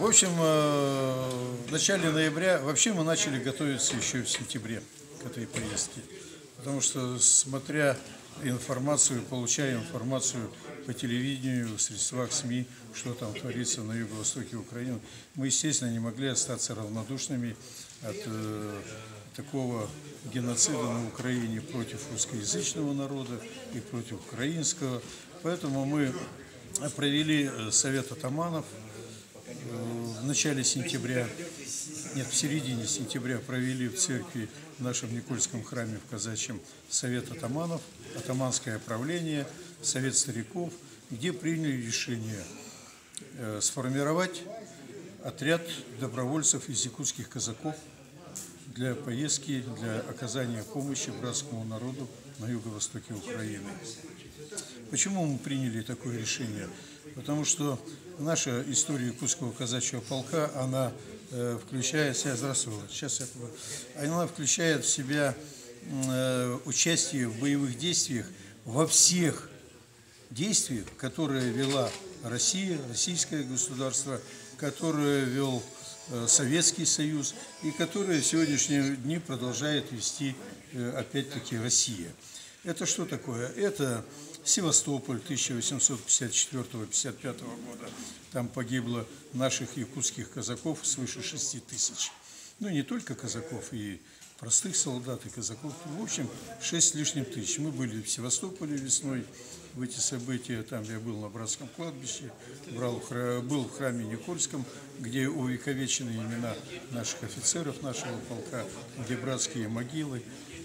В общем, в начале ноября, вообще мы начали готовиться еще в сентябре к этой поездке. Потому что, смотря информацию, получая информацию по телевидению, в средствах СМИ, что там творится на юго-востоке Украины, мы, естественно, не могли остаться равнодушными от такого геноцида на Украине против русскоязычного народа и против украинского. Поэтому мы провели совет атаманов в начале сентября, нет, в середине сентября провели в церкви в нашем Никольском храме в Казачьем совет атаманов, атаманское правление, совет стариков, где приняли решение сформировать отряд добровольцев из якутских казаков для поездки, для оказания помощи братскому народу на юго-востоке Украины. Почему мы приняли такое решение? Потому что наша история якутского казачьего полка, она включает в себя, она включает в себя участие в боевых действиях во всех действиях, которые вела Россия, российское государство, которое вел Советский Союз и которые в сегодняшние дни продолжает вести опять-таки Россия. Это что такое? Это Севастополь 1854-55 года. Там погибло наших якутских казаков свыше 6 тысяч. Ну, не только казаков, и простых солдат, и казаков. В общем, 6 с лишним тысяч. Мы были в Севастополе весной в эти события. Там я был на братском кладбище, был в храме Никольском, где увековечены имена наших офицеров нашего полка, где братские могилы.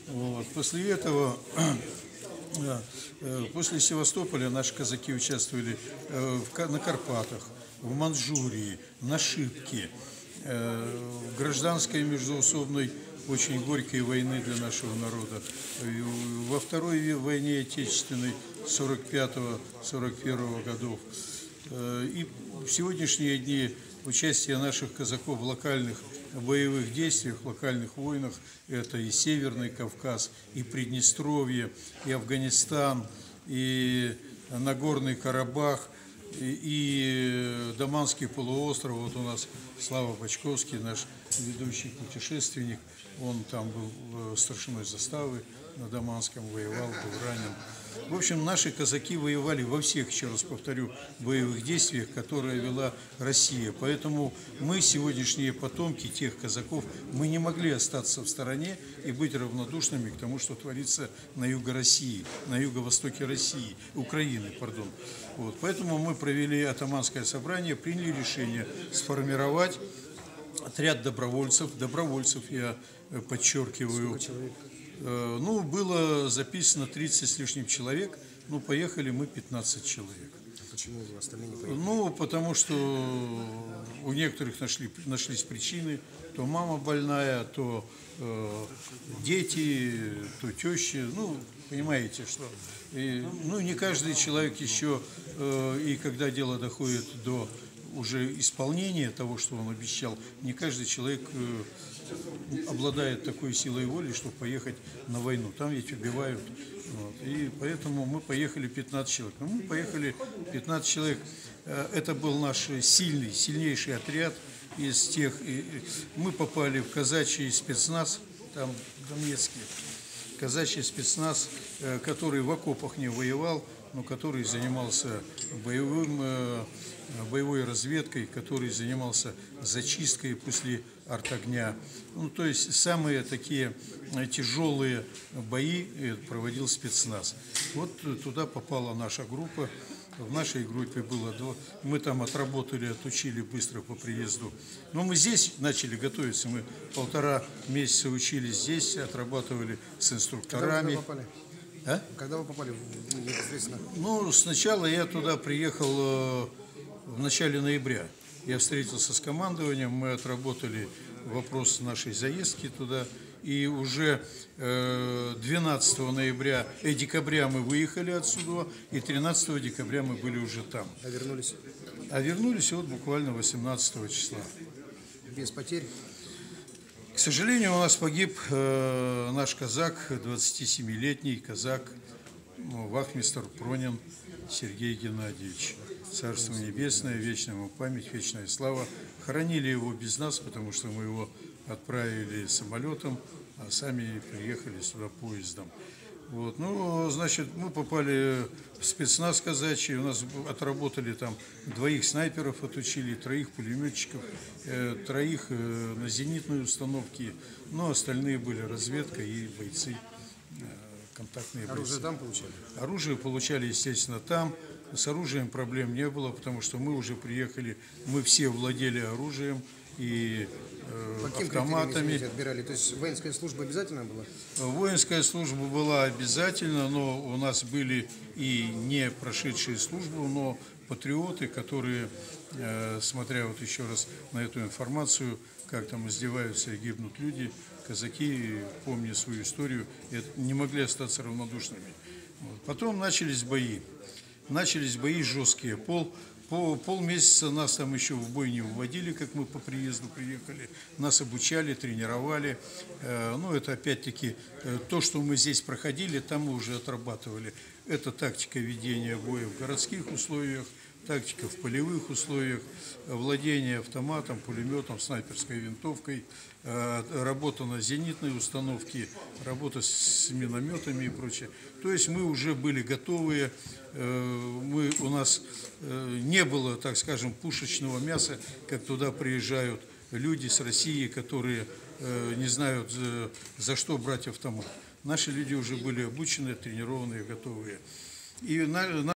Вот. После этого... После Севастополя наши казаки участвовали на Карпатах, в Манчжурии, на Шипке, в гражданской междоусобной очень горькой войны для нашего народа, во Второй войне Отечественной 45-41 годов. И в сегодняшние дни участие наших казаков в локальных боевых действиях, в локальных войнах, это и Северный Кавказ, и Приднестровье, и Афганистан, и Нагорный Карабах, и Даманский полуостров. Вот у нас Слава Бочковский, наш ведущий путешественник, он там был старшиной заставы на Даманском, воевал, был ранен. В общем, наши казаки воевали во всех, еще раз повторю, боевых действиях, которые вела Россия. Поэтому мы, сегодняшние потомки тех казаков, мы не могли остаться в стороне и быть равнодушными к тому, что творится на юго России, на юго-востоке России, Украины, пардон. Вот. Поэтому мы провели атаманское собрание, приняли решение сформировать отряд добровольцев, я подчеркиваю. Сколько человек? Ну, было записано 30 с лишним человек, ну, поехали мы 15 человек. Почему остальные не поехали? Ну, потому что у некоторых нашлись причины, то мама больная, то дети, то теща, ну, понимаете, что... ну, не каждый человек еще, и когда дело доходит до уже исполнения того, что он обещал, не каждый человек... обладает такой силой воли, чтобы поехать на войну. Там ведь убивают. Вот. И поэтому мы поехали 15 человек. Но мы поехали 15 человек. Это был наш сильнейший отряд из тех. Мы попали в казачий спецназ, там в Донецке. Казачий спецназ, который в окопах не воевал, но который занимался боевой разведкой, который занимался зачисткой после артогня. Ну, то есть самые такие тяжелые бои проводил спецназ. Вот туда попала наша группа. В нашей группе было мы там отработали, отучили быстро по приезду. Но мы здесь начали готовиться. Мы 1,5 месяца учились здесь, отрабатывали с инструкторами. Когда вы попали? А? Когда вы попали непосредственно? Ну, сначала я туда приехал в начале ноября. Я встретился с командованием, мы отработали вопрос нашей заездки туда. И уже 12 декабря мы выехали отсюда, и 13 декабря мы были уже там. А вернулись? А вернулись вот буквально 18 числа. Без потерь? К сожалению, у нас погиб наш казак, 27-летний казак, вахмистр Пронин Сергей Геннадьевич. Царство Небесное, вечная ему память, вечная слава. Хоронили его без нас, потому что мы его отправили самолетом, а сами приехали сюда поездом. Вот. Ну, значит, мы попали в спецназ казачий, у нас отработали там 2 снайперов отучили, 3 пулеметчиков, 3 на зенитной установке, но остальные были разведка и бойцы, контактные бойцы. Оружие там получали? Оружие получали, естественно, там. С оружием проблем не было, потому что мы уже приехали, мы все владели оружием и По каким автоматами. критериям, извините, отбирали? То есть воинская служба обязательно была? Воинская служба была обязательно, но у нас были и не прошедшие службу, но патриоты, которые, смотря вот еще раз на эту информацию, как там издеваются и гибнут люди, казаки, помня свою историю, не могли остаться равнодушными. Вот. Потом начались бои. Начались бои жесткие. Полмесяца нас там еще в бой не выводили, как мы по приезду приехали. Нас обучали, тренировали. Ну, это опять-таки то, что мы здесь проходили, там мы уже отрабатывали. Это тактика ведения боя в городских условиях, тактика в полевых условиях, владение автоматом, пулеметом, снайперской винтовкой, работа на зенитной установке, работа с минометами и прочее. То есть мы уже были готовые, у нас не было, так скажем, пушечного мяса, как туда приезжают люди с России, которые не знают, за что брать автомат. Наши люди уже были обучены, тренированные, готовые. И